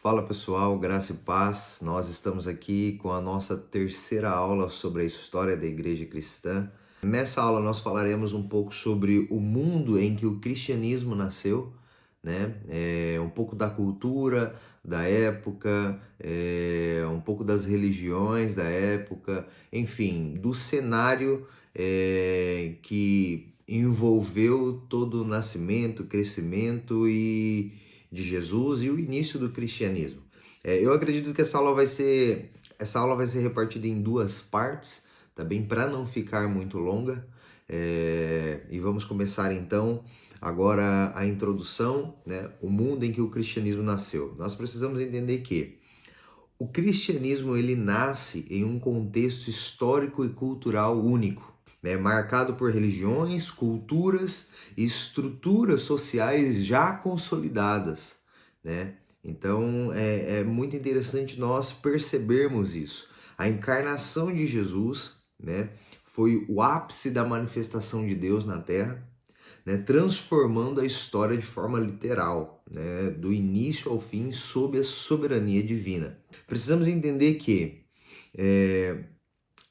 Fala pessoal, graça e paz. Nós estamos aqui com a nossa terceira aula sobre a história da Igreja Cristã. Nessa aula nós falaremos um pouco sobre o mundo em que o cristianismo nasceu, né? Um pouco da cultura da época, um pouco das religiões da época, enfim, do cenário que envolveu todo o nascimento, crescimento de Jesus e o início do cristianismo. Eu acredito que essa aula vai ser repartida em duas partes, tá bem? Para não ficar muito longa. E vamos começar então agora a introdução, né? O mundo em que o cristianismo nasceu. Nós precisamos entender que o cristianismo ele nasce em um contexto histórico e cultural único, né, marcado por religiões, culturas e estruturas sociais já consolidadas, né? Então é muito interessante nós percebermos isso. A encarnação de Jesus, né, foi o ápice da manifestação de Deus na Terra, né, transformando a história de forma literal, né, do início ao fim, sob a soberania divina. Precisamos entender que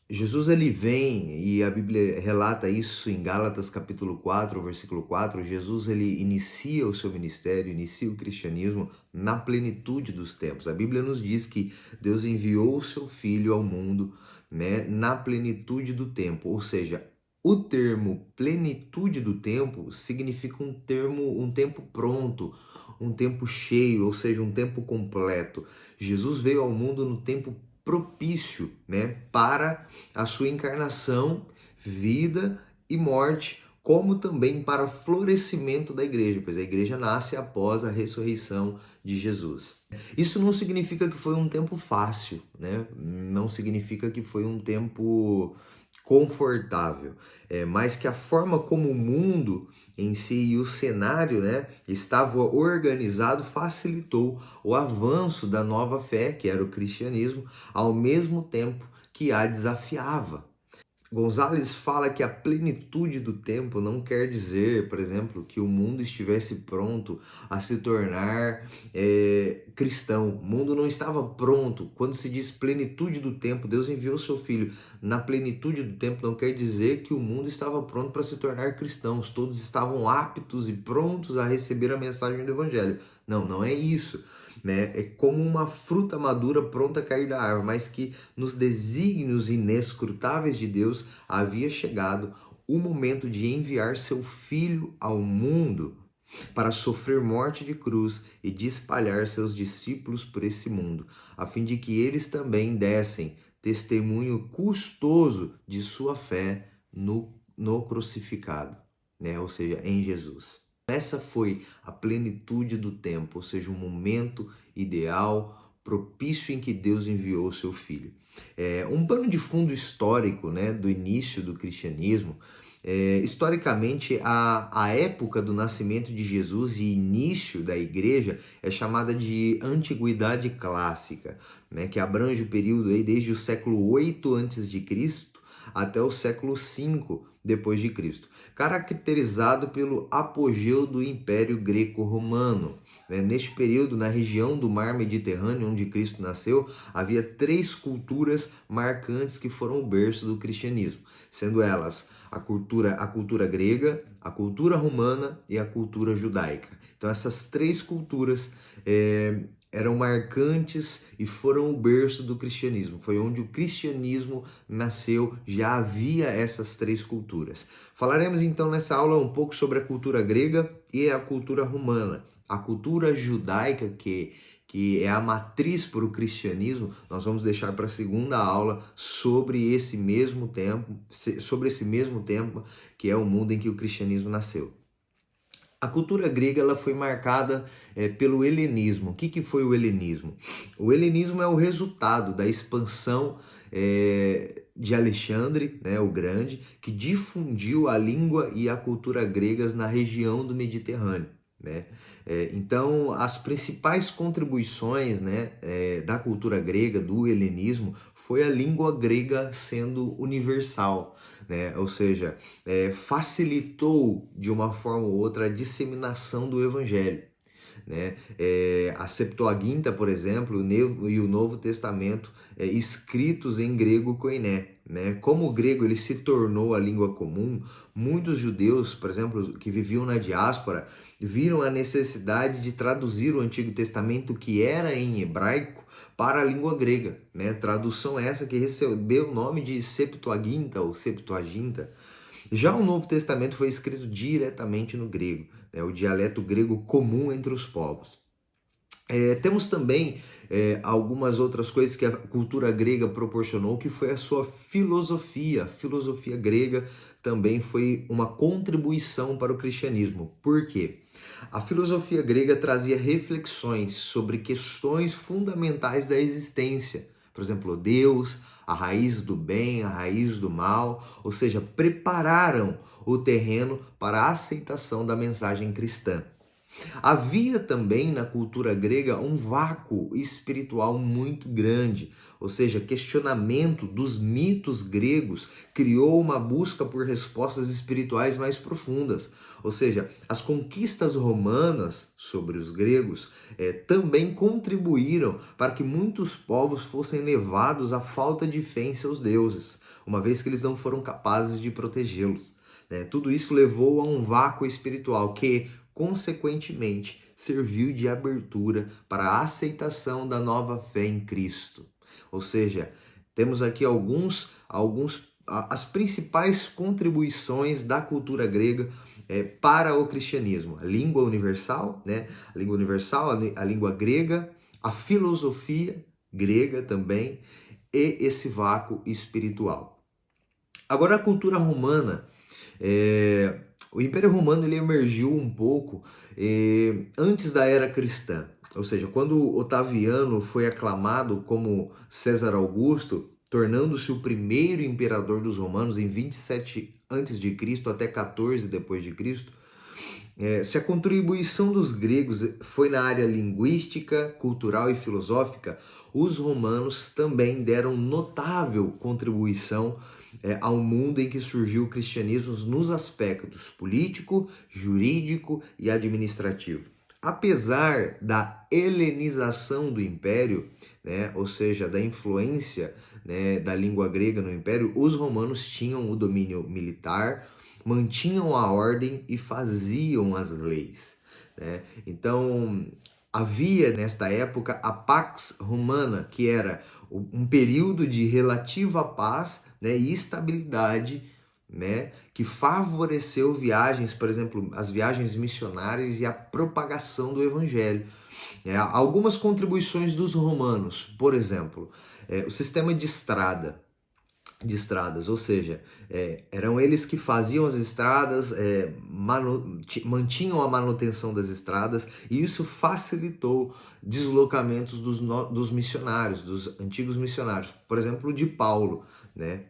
Jesus ele vem, e a Bíblia relata isso em Gálatas capítulo 4, versículo 4, Jesus ele inicia o seu ministério, inicia o cristianismo na plenitude dos tempos. A Bíblia nos diz que Deus enviou o seu Filho ao mundo, né, na plenitude do tempo, ou seja, o termo plenitude do tempo significa um tempo pronto, um tempo cheio, ou seja, um tempo completo. Jesus veio ao mundo no tempo propício, né, para a sua encarnação, vida e morte, como também para o florescimento da igreja, pois a igreja nasce após a ressurreição de Jesus. Isso não significa que foi um tempo fácil, né? Não significa que foi um tempo confortável, mas que a forma como o mundo em si e o cenário, né, estava organizado facilitou o avanço da nova fé, que era o cristianismo, ao mesmo tempo que a desafiava. Gonzalez fala que a plenitude do tempo não quer dizer, por exemplo, que o mundo estivesse pronto a se tornar cristão. O mundo não estava pronto. Quando se diz plenitude do tempo, Deus enviou seu Filho na plenitude do tempo, não quer dizer que o mundo estava pronto para se tornar cristãos. Todos estavam aptos e prontos a receber a mensagem do Evangelho. Não, não é isso. Né? É como uma fruta madura pronta a cair da árvore, mas que nos desígnios inescrutáveis de Deus havia chegado o momento de enviar seu Filho ao mundo para sofrer morte de cruz e de espalhar seus discípulos por esse mundo, a fim de que eles também dessem testemunho custoso de sua fé no crucificado, né? Ou seja, em Jesus. Essa foi a plenitude do tempo, ou seja, um momento ideal, propício em que Deus enviou o seu Filho. Um pano de fundo histórico, né, do início do cristianismo. Historicamente, a época do nascimento de Jesus e início da igreja é chamada de Antiguidade Clássica, né, que abrange o período aí desde o século 8 a.C. até o século 5 depois de Cristo, caracterizado pelo apogeu do Império Greco-Romano. Neste período, na região do Mar Mediterrâneo, onde Cristo nasceu, havia três culturas marcantes que foram o berço do cristianismo, sendo elas a cultura grega, a cultura romana e a cultura judaica. Então essas três culturas eram marcantes e foram o berço do cristianismo. Foi onde o cristianismo nasceu, já havia essas três culturas. Falaremos então nessa aula um pouco sobre a cultura grega e a cultura romana. A cultura judaica, que é a matriz para o cristianismo, nós vamos deixar para a segunda aula sobre esse mesmo tempo que é o mundo em que o cristianismo nasceu. A cultura grega ela foi marcada pelo helenismo. O que foi o helenismo? O helenismo é o resultado da expansão de Alexandre, né, o Grande, que difundiu a língua e a cultura gregas na região do Mediterrâneo. Né? Então, as principais contribuições, né, da cultura grega, do helenismo, foi a língua grega sendo universal, né? Ou seja, facilitou de uma forma ou outra a disseminação do evangelho. né? A Septuaginta, por exemplo, e o Novo Testamento, escritos em grego koiné, né? Como o grego ele se tornou a língua comum, muitos judeus, por exemplo, que viviam na diáspora, viram a necessidade de traduzir o Antigo Testamento, que era em hebraico, para a língua grega, né? Tradução essa que recebeu o nome de Septuaginta ou Septuaginta. Já o Novo Testamento foi escrito diretamente no grego, né? O dialeto grego comum entre os povos. Temos também algumas outras coisas que a cultura grega proporcionou, que foi a sua filosofia. A filosofia grega também foi uma contribuição para o cristianismo. Por quê? A filosofia grega trazia reflexões sobre questões fundamentais da existência. Por exemplo, Deus, a raiz do bem, a raiz do mal, ou seja, prepararam o terreno para a aceitação da mensagem cristã. Havia também na cultura grega um vácuo espiritual muito grande, ou seja, questionamento dos mitos gregos criou uma busca por respostas espirituais mais profundas. Ou seja, as conquistas romanas sobre os gregos também contribuíram para que muitos povos fossem levados à falta de fé em seus deuses, uma vez que eles não foram capazes de protegê-los. Tudo isso levou a um vácuo espiritual que, consequentemente, serviu de abertura para a aceitação da nova fé em Cristo. Ou seja, temos aqui as principais contribuições da cultura grega para o cristianismo. A língua universal, né? A língua universal, a língua grega, a filosofia grega também e esse vácuo espiritual. Agora, a cultura romana. O Império Romano ele emergiu um pouco antes da era cristã, ou seja, quando Otaviano foi aclamado como César Augusto, tornando-se o primeiro imperador dos romanos em 27 a.C. até 14 depois de Cristo. Se a contribuição dos gregos foi na área linguística, cultural e filosófica, os romanos também deram notável contribuição ao mundo em que surgiu o cristianismo nos aspectos político, jurídico e administrativo. Apesar da helenização do império, né, ou seja, da influência, né, da língua grega no império, os romanos tinham o domínio militar, mantinham a ordem e faziam as leis, né? Então, havia nesta época a Pax Romana, que era um período de relativa paz, né, e estabilidade, né, que favoreceu viagens, por exemplo, as viagens missionárias e a propagação do evangelho. Algumas contribuições dos romanos, por exemplo, o sistema de estradas, ou seja, eram eles que faziam as estradas, mantinham a manutenção das estradas, e isso facilitou deslocamentos dos missionários, dos antigos missionários, por exemplo, de Paulo, né?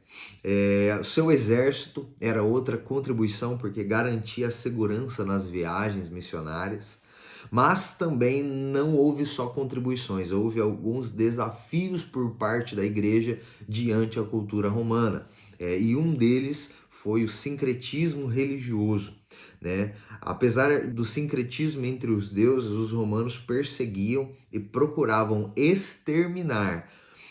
Seu exército era outra contribuição, porque garantia a segurança nas viagens missionárias. Mas também não houve só contribuições, houve alguns desafios por parte da igreja diante a cultura romana. E um deles foi o sincretismo religioso, né? Apesar do sincretismo entre os deuses, os romanos perseguiam e procuravam exterminar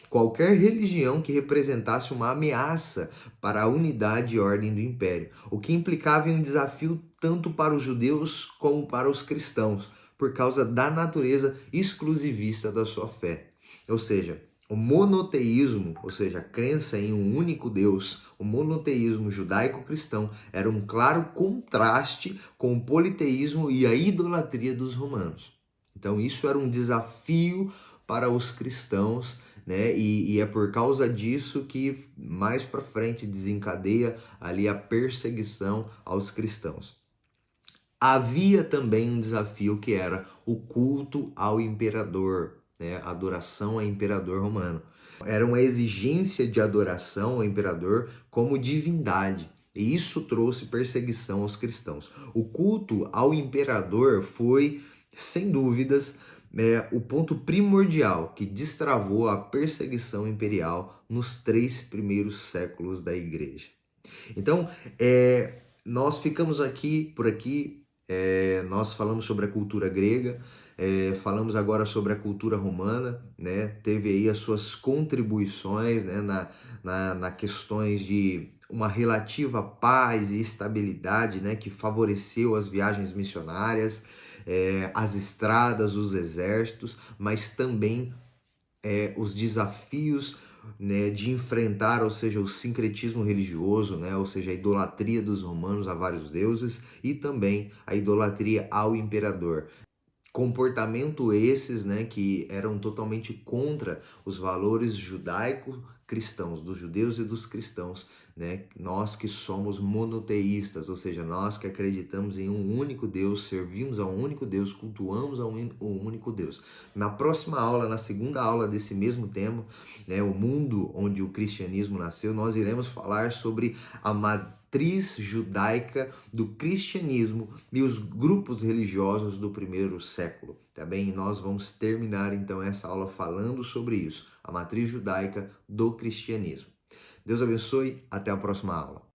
qualquer religião que representasse uma ameaça para a unidade e ordem do império, o que implicava em um desafio tanto para os judeus como para os cristãos, por causa da natureza exclusivista da sua fé. Ou seja, o monoteísmo, ou seja, a crença em um único Deus, o monoteísmo judaico-cristão, era um claro contraste com o politeísmo e a idolatria dos romanos. Então isso era um desafio para os cristãos, né? E é por causa disso que mais para frente desencadeia ali a perseguição aos cristãos. Havia também um desafio que era o culto ao imperador, né? A adoração ao imperador romano. Era uma exigência de adoração ao imperador como divindade. E isso trouxe perseguição aos cristãos. O culto ao imperador foi, sem dúvidas, o ponto primordial que destravou a perseguição imperial nos 3 primeiros séculos da igreja. Então, nós ficamos por aqui, nós falamos sobre a cultura grega, falamos agora sobre a cultura romana, né? Teve aí as suas contribuições, né? Na questões de uma relativa paz e estabilidade, né? Que favoreceu as viagens missionárias, as estradas, os exércitos, mas também os desafios, né, de enfrentar, ou seja, o sincretismo religioso, né, ou seja, a idolatria dos romanos a vários deuses e também a idolatria ao imperador. Comportamento esses, né, que eram totalmente contra os valores judaico-cristãos, dos judeus e dos cristãos, né? Nós que somos monoteístas, ou seja, nós que acreditamos em um único Deus, servimos a um único Deus, cultuamos a um único Deus. Na próxima aula, na segunda aula desse mesmo tema, né, o mundo onde o cristianismo nasceu, nós iremos falar sobre a matriz judaica do cristianismo e os grupos religiosos do primeiro século, tá bem? E nós vamos terminar então essa aula falando sobre isso, a matriz judaica do cristianismo. Deus abençoe, até a próxima aula.